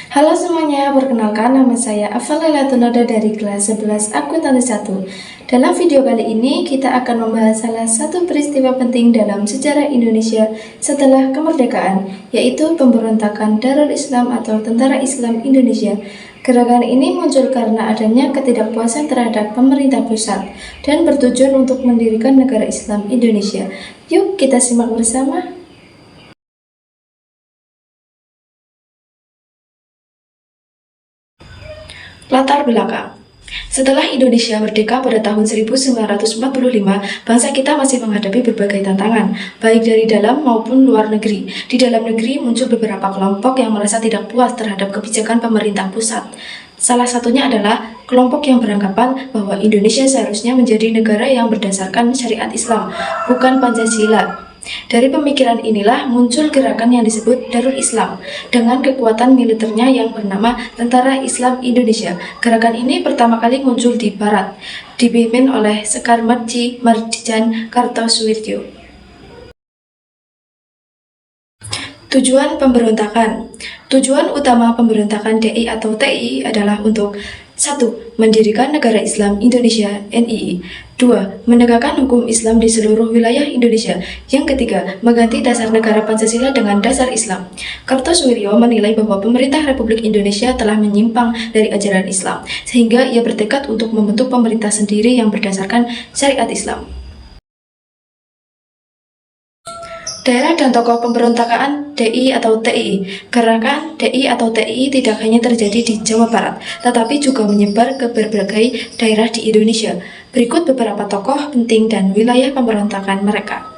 Halo semuanya, perkenalkan nama saya Afalela Tunada dari kelas 11 Akuntansi 1. Dalam video kali ini kita akan membahas salah satu peristiwa penting dalam sejarah Indonesia setelah kemerdekaan, yaitu pemberontakan Darul Islam atau Tentara Islam Indonesia. Gerakan ini muncul karena adanya ketidakpuasan terhadap pemerintah pusat dan bertujuan untuk mendirikan negara Islam Indonesia. Yuk kita simak bersama. Latar belakang. Setelah Indonesia merdeka pada tahun 1945, bangsa kita masih menghadapi berbagai tantangan, baik dari dalam maupun luar negeri. Di dalam negeri muncul beberapa kelompok yang merasa tidak puas terhadap kebijakan pemerintah pusat. Salah satunya adalah kelompok yang beranggapan bahwa Indonesia seharusnya menjadi negara yang berdasarkan syariat Islam, bukan Pancasila. Dari pemikiran inilah muncul gerakan yang disebut Darul Islam dengan kekuatan militernya yang bernama Tentara Islam Indonesia. Gerakan ini pertama kali muncul di Barat, dipimpin oleh Sekar Mardijan Kartosuwiryo. Tujuan pemberontakan. Tujuan utama pemberontakan DI atau TII adalah untuk 1. Mendirikan Negara Islam Indonesia (NII). 2. Menegakkan hukum Islam di seluruh wilayah Indonesia. Yang ketiga, mengganti dasar negara Pancasila dengan dasar Islam. Kartosuwiryo menilai bahwa pemerintah Republik Indonesia telah menyimpang dari ajaran Islam, sehingga ia bertekad untuk membentuk pemerintah sendiri yang berdasarkan syariat Islam. Daerah dan tokoh pemberontakan DI atau TII. Gerakan DI atau TII tidak hanya terjadi di Jawa Barat, tetapi juga menyebar ke berbagai daerah di Indonesia. Berikut beberapa tokoh penting dan wilayah pemberontakan mereka.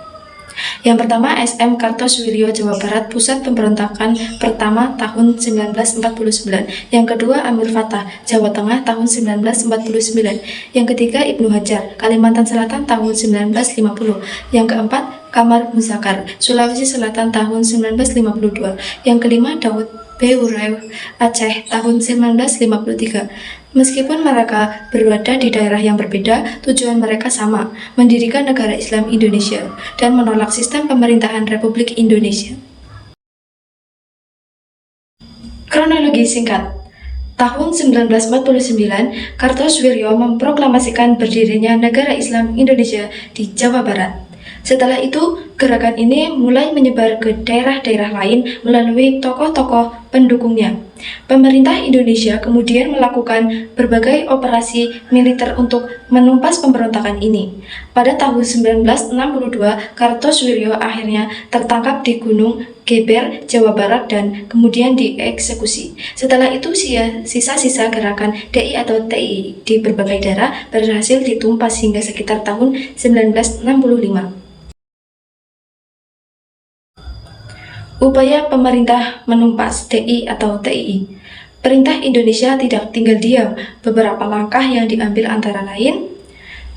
Yang pertama, SM Kartosuwiryo Jawa Barat, pusat pemberontakan pertama tahun 1949. Yang kedua, Amir Fattah Jawa Tengah tahun 1949. Yang ketiga, Ibnu Hajar Kalimantan Selatan tahun 1950. Yang keempat, Kamar Muzakkar Sulawesi Selatan tahun 1952. Yang kelima, Daud B. Uraiw Aceh tahun 1953. Meskipun mereka berada di daerah yang berbeda, tujuan mereka sama, mendirikan negara Islam Indonesia dan menolak sistem pemerintahan Republik Indonesia. Kronologi singkat. Tahun 1949, Kartosuwiryo memproklamasikan berdirinya negara Islam Indonesia di Jawa Barat. Setelah itu, gerakan ini mulai menyebar ke daerah-daerah lain melalui tokoh-tokoh pendukungnya. Pemerintah Indonesia kemudian melakukan berbagai operasi militer untuk menumpas pemberontakan ini. Pada tahun 1962, Kartosuwiryo akhirnya tertangkap di Gunung Geber, Jawa Barat dan kemudian dieksekusi. Setelah itu, sisa-sisa gerakan DI atau TII di berbagai daerah berhasil ditumpas hingga sekitar tahun 1965. Upaya pemerintah menumpas DI atau TII. Perintah Indonesia tidak tinggal diam. Beberapa langkah yang diambil antara lain: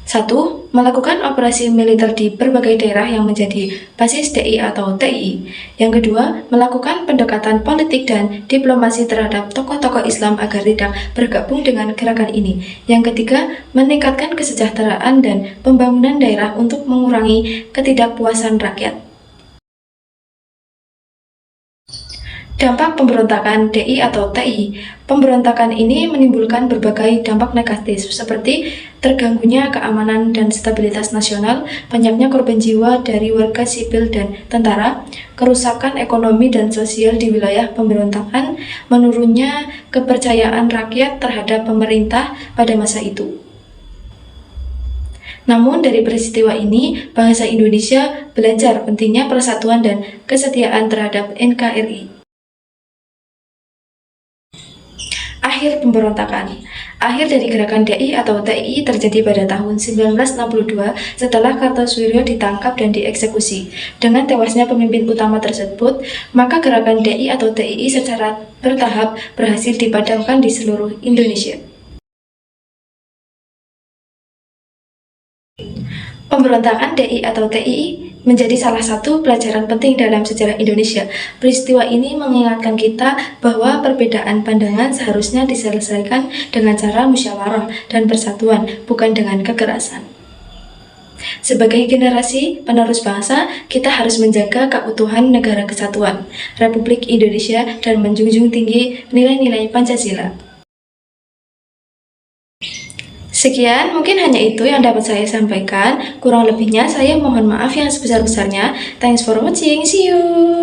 1. Melakukan operasi militer di berbagai daerah yang menjadi basis DI atau TII. Yang kedua, melakukan pendekatan politik dan diplomasi terhadap tokoh-tokoh Islam agar tidak bergabung dengan gerakan ini. Yang ketiga, meningkatkan kesejahteraan dan pembangunan daerah untuk mengurangi ketidakpuasan rakyat. Dampak pemberontakan DI atau TII. Pemberontakan ini menimbulkan berbagai dampak negatif seperti terganggunya keamanan dan stabilitas nasional, banyaknya korban jiwa dari warga sipil dan tentara, kerusakan ekonomi dan sosial di wilayah pemberontakan, menurunnya kepercayaan rakyat terhadap pemerintah pada masa itu. Namun dari peristiwa ini, bangsa Indonesia belajar pentingnya persatuan dan kesetiaan terhadap NKRI. Akhir pemberontakan. Akhir dari gerakan DI atau TII terjadi pada tahun 1962 setelah Kartosuwiryo ditangkap dan dieksekusi. Dengan tewasnya pemimpin utama tersebut, maka gerakan DI atau TII secara bertahap berhasil dipadamkan di seluruh Indonesia. Pemberontakan DI atau TII menjadi salah satu pelajaran penting dalam sejarah Indonesia. Peristiwa ini mengingatkan kita bahwa perbedaan pandangan seharusnya diselesaikan dengan cara musyawarah dan persatuan, bukan dengan kekerasan. Sebagai generasi penerus bangsa, kita harus menjaga keutuhan Negara Kesatuan Republik Indonesia dan menjunjung tinggi nilai-nilai Pancasila. Sekian, mungkin hanya itu yang dapat saya sampaikan. Kurang lebihnya saya mohon maaf yang sebesar-besarnya. Thanks for watching. See you.